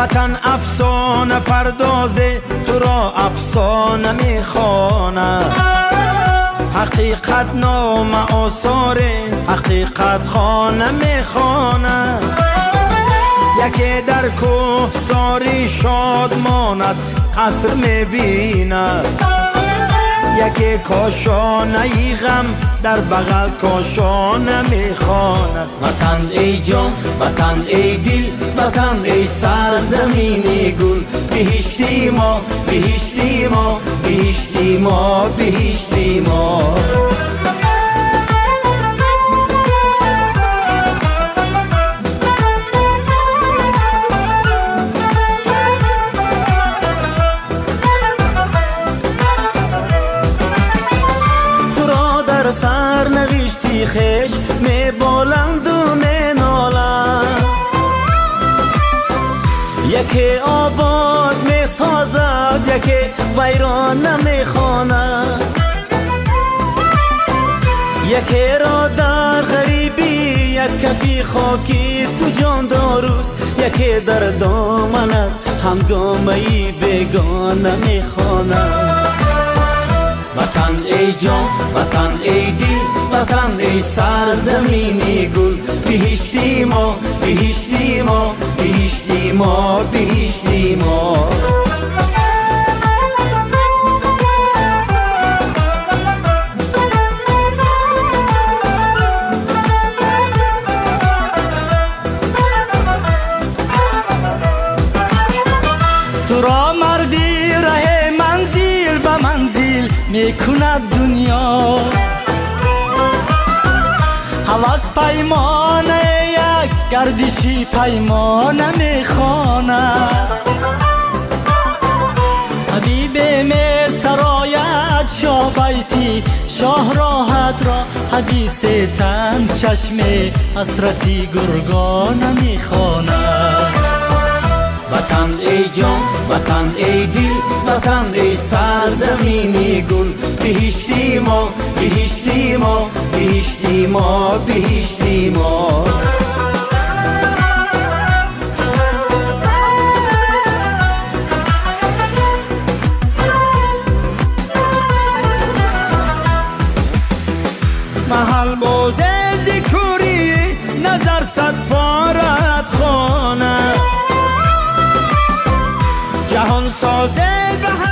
وطن افسانه پردازه، تو را افسانه میخوانه. حقیقت نام آثاره، حقیقت خانه میخوانه. یکی در کوه ساری شاد ماند، قصر میبیند. یکی کاشانه ای غم در بغل کاشانه میخواند. وطن ای جان، وطن ای دل، وطن ای سرزمین گل. بهشتی ما، بهشتی ما، بهشتی ما، بهشتی ما. سر نوشتی خش می بالند و می نالند. یکی آباد می سازد، یکی ویران نمی خواند. یکی را در غریبی یک کفی خاکی تو جان داروست. یکی در دامنت همگامه‌ای بیگانه می خواند. وطن ای جان، وطن ای دل، وطن ای سرزمین گل. بهشتی ما، بهشتی ما، بهشتی ما، بهشتی ما. تو را مردی ره منزل به منزل میکند دنیا. هوس پیمانه یک گردشی پیمانه میخواند. حبیب می سرایت شاه بیتی شاه راحت را. حدیث تن چشم حسرتی گرگانه میخواند. وطن ای جان، وطن ای دل، وطن ای سرزمین گل. بهشتی ما، بهشتی ما، بهشتی ما، بهشتی ما. محل بازه ذکری نظر صد پارت خانه. جهان سازه زهر